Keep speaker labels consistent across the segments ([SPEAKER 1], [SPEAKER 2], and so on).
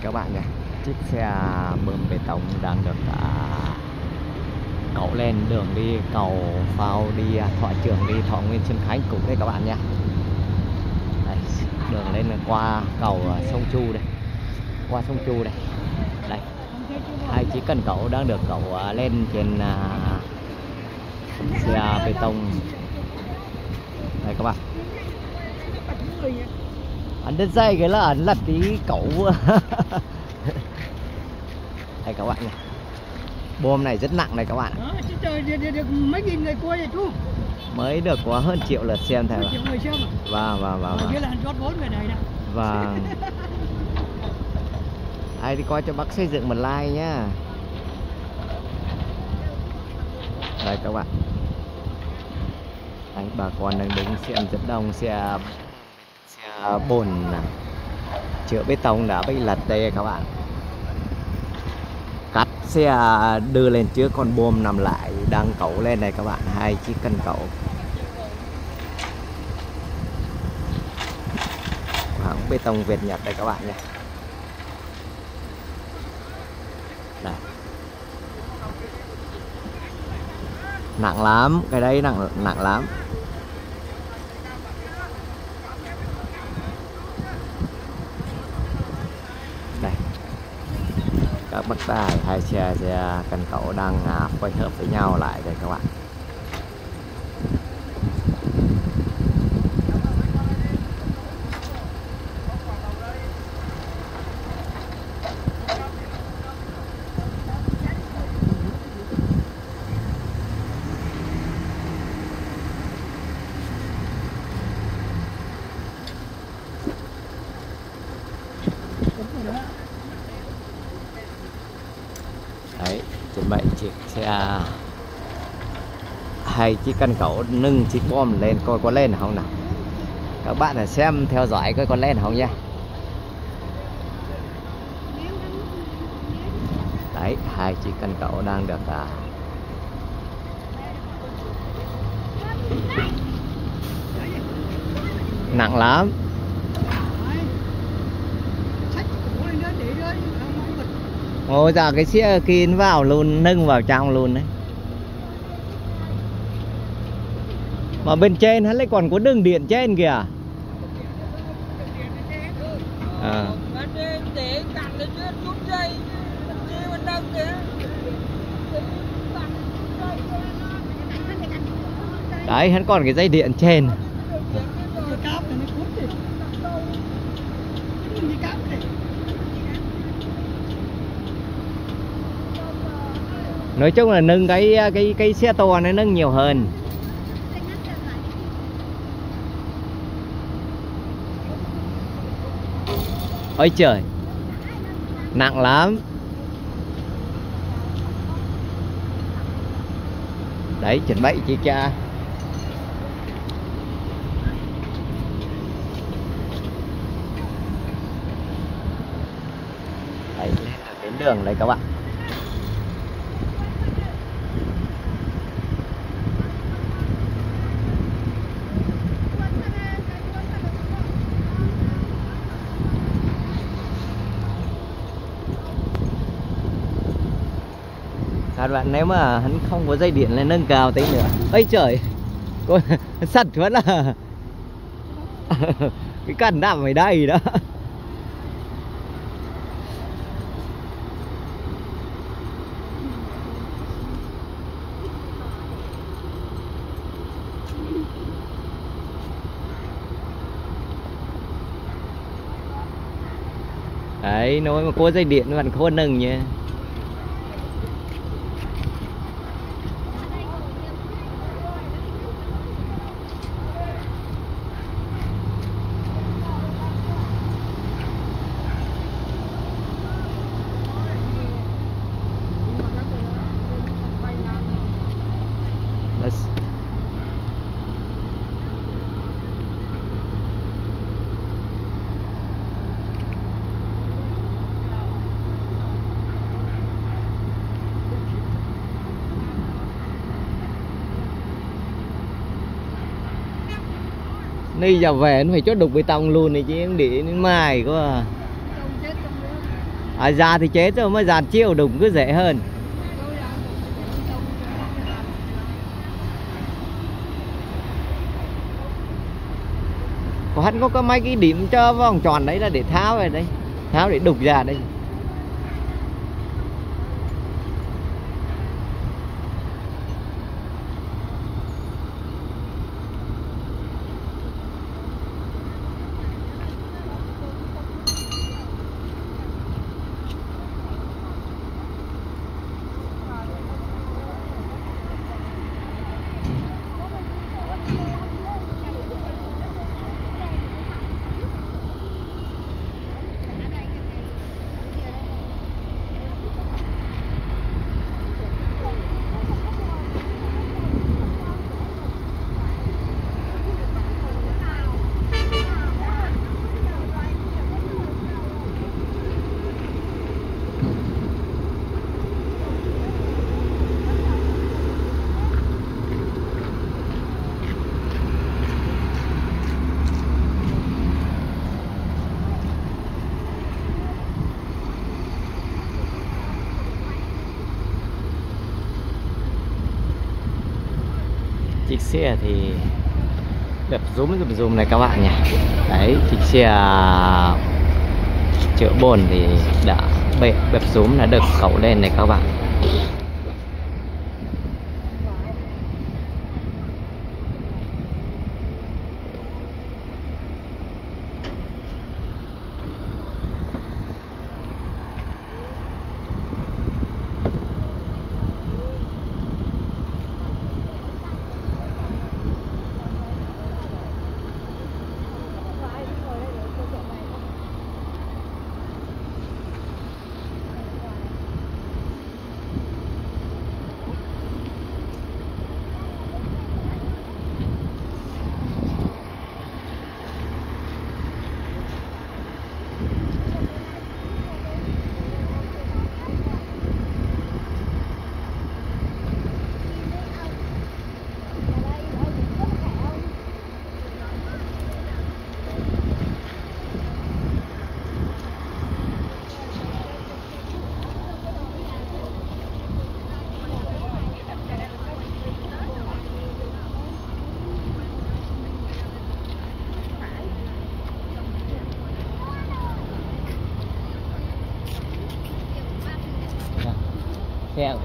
[SPEAKER 1] Các bạn nhé, chiếc xe bơm bê tông đang được cẩu lên đường đi cầu phao đi Thọ Trường, đi Thọ Nguyên Xuân Khánh cùng đây các bạn nhé. Đây, đường lên qua cầu sông Chu đây, qua sông Chu đây. Đây, hai chiếc cần cẩu đang được cẩu lên trên xe bê tông. Đây các bạn. Anh đứt dây cái là anh lật tí cẩu. Đây các bạn nhé, bom này rất nặng này các bạn.
[SPEAKER 2] Được mấy nghìn người coi rồi chú.
[SPEAKER 1] Mới được có hơn triệu lượt xem thầy.
[SPEAKER 2] Triệu người xem à?
[SPEAKER 1] Vâng.
[SPEAKER 2] Là anh chót 4 người này nè.
[SPEAKER 1] Vâng. Ai đi coi cho bác xây dựng một like nhá. Đây các bạn. Đây, bà con đang đứng xem rất đông xe bồn chữa bê tông đã bị lật đây các bạn. Cắt xe đưa lên trước, con bom nằm lại đang cẩu lên này các bạn, hai chiếc cần cẩu. Hãng bê tông Việt Nhật đây các bạn nhé. Đây. Nặng lắm, cái đấy nặng lắm. Đây. Các bác tài hai xe cần cẩu đang phối hợp với nhau lại đây các bạn. Đấy, chuẩn bị chiếc xe hai chiếc cần cẩu nâng chiếc bom lên coi có lên không nào. Các bạn là xem theo dõi coi có lên không nha. Đấy, hai chiếc cần cẩu đang được nặng lắm. Ôi dạ, cái xe kín vào luôn, nâng vào trong luôn đấy. Mà bên trên hắn lại còn có đường điện trên kìa. Đấy, hắn còn cái dây điện trên. Nói chung là nâng cái xe to nó nâng nhiều hơn. Ôi trời, nặng lắm. Đấy, chuẩn bị chị cha. Đấy, lên đến đường đấy các bạn. Các bạn, nếu mà hắn không có dây điện lên nâng cao tí nữa. Ây trời, cô sạch vẫn là cái cần nằm ở đây đó. Đấy, nói mà có dây điện vẫn khôn nâng nha. Đi giờ về nó phải chốt đục bê tông luôn này chứ, để đến mai quá à. Già thì chết rồi, mới dàn chiêu đụng cứ dễ hơn. Có hắn có mấy cái điểm cho vòng tròn đấy là để tháo về đây, tháo để đục ra đây. Chiếc xe thì bẹp rúm này các bạn nhỉ. Đấy, chiếc xe chữa bồn thì đã bẹp rúm đã được cẩu lên này các bạn. Theo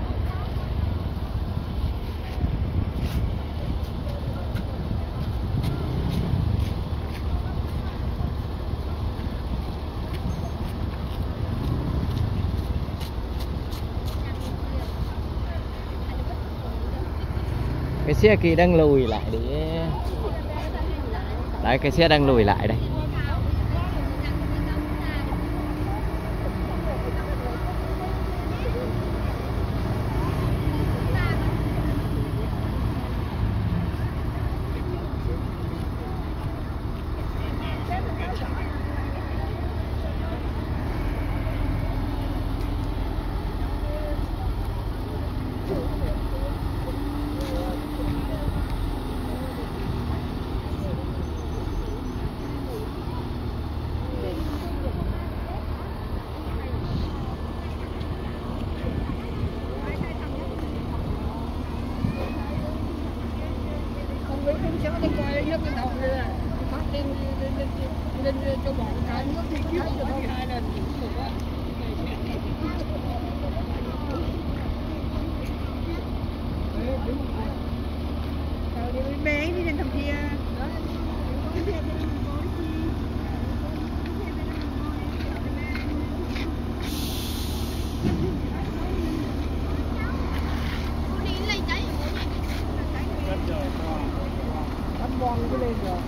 [SPEAKER 1] cái xe kia đang lùi lại để đấy, cái xe đang lùi lại đây.
[SPEAKER 2] lên cho bọn cái nước thì thấy được thôi, hai lần bé đi lên thằng kia bong cái lên rồi.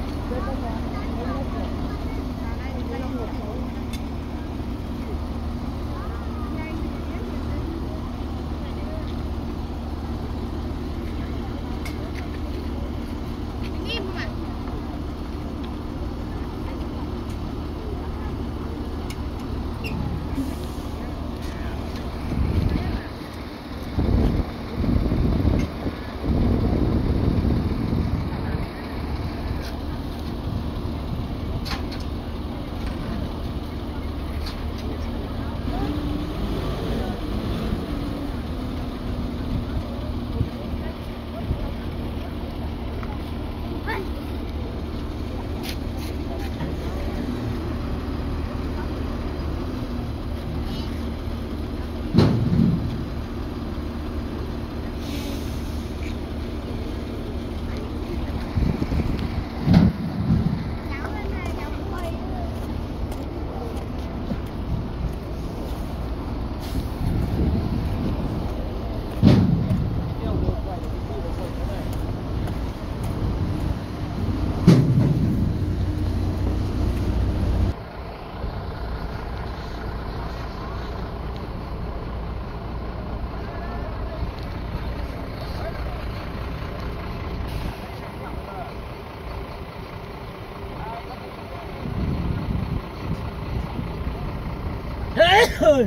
[SPEAKER 3] ơi.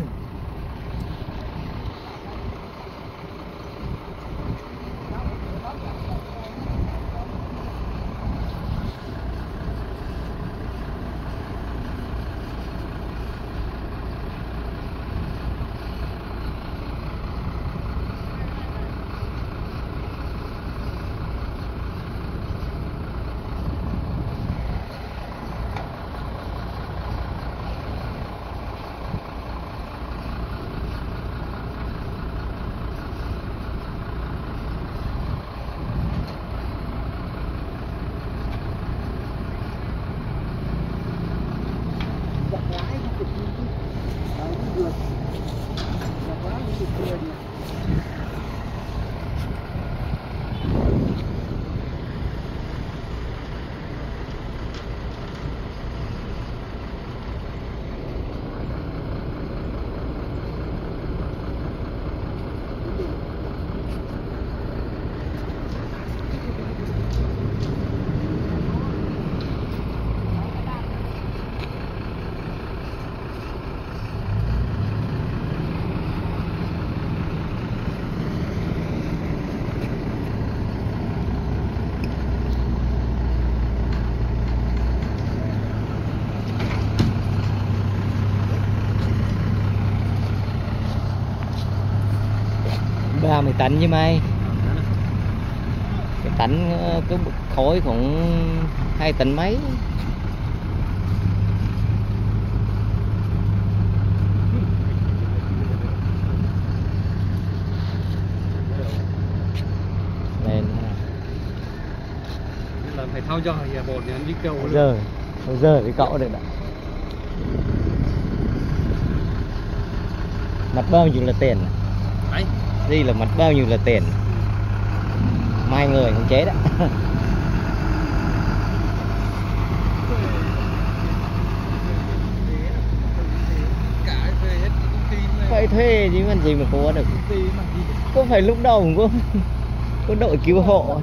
[SPEAKER 1] Ba mươi tấn với mày. Cái tấn cái khối cũng 2 tấn mấy. Lên
[SPEAKER 3] là phải thao dò nhà bột thì anh đi cầu
[SPEAKER 1] giờ thì cậu được đã. Mặt bao nhiêu là tiền?
[SPEAKER 3] đấy
[SPEAKER 1] Đây là mặt bao nhiêu là tiền? Mai người không chế đó.
[SPEAKER 3] cả về hết công ty
[SPEAKER 1] Phải thuê chứ làm gì mà có được. Có phải lúc đầu cũng có đội cứu hộ.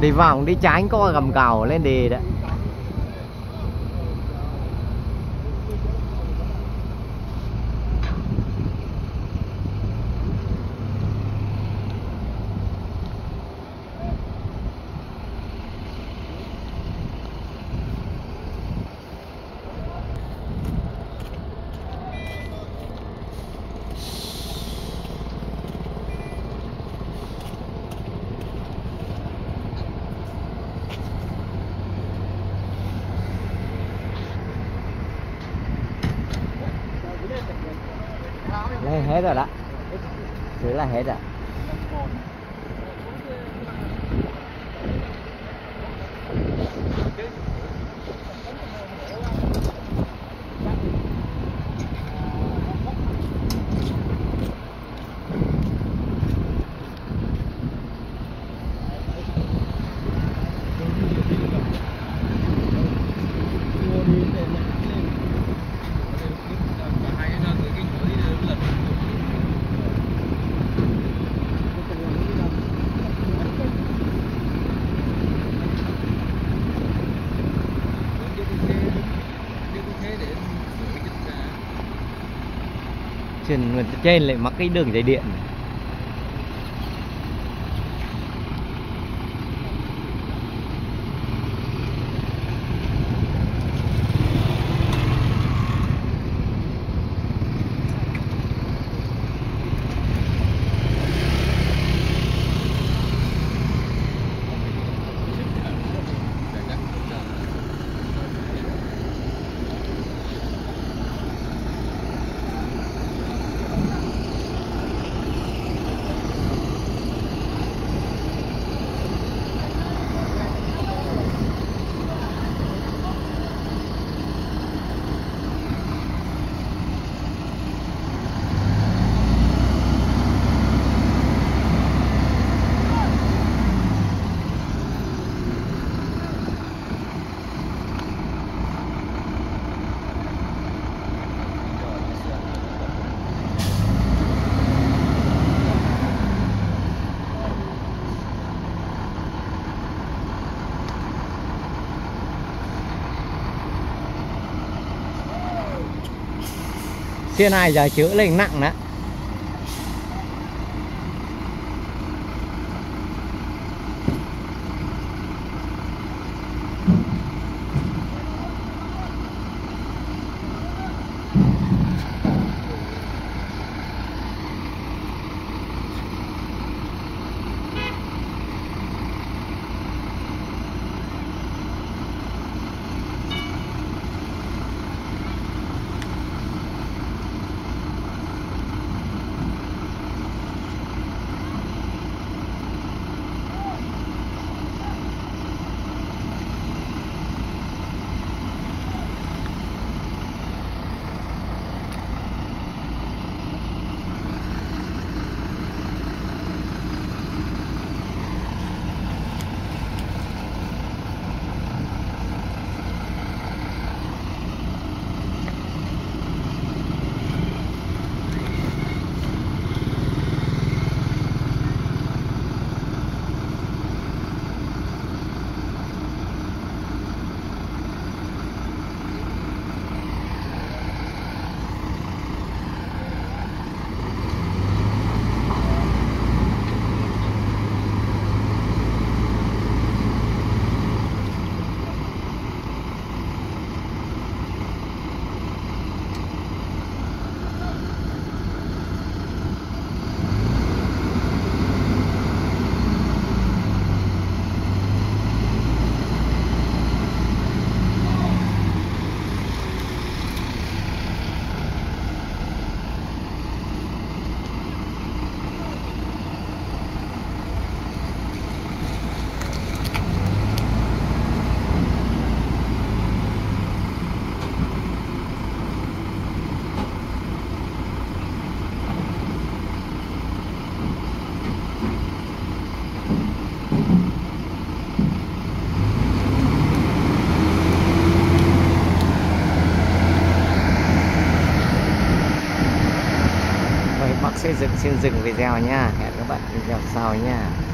[SPEAKER 1] Đi vòng đi trái có gầm cầu lên đi đó. Đây hết rồi đó. Thế là hết rồi. Trên lại mắc cái đường dây điện này. Trên này giờ chữa lên nặng đó. Bác sẽ xin dừng video nha. Hẹn các bạn video sau nha.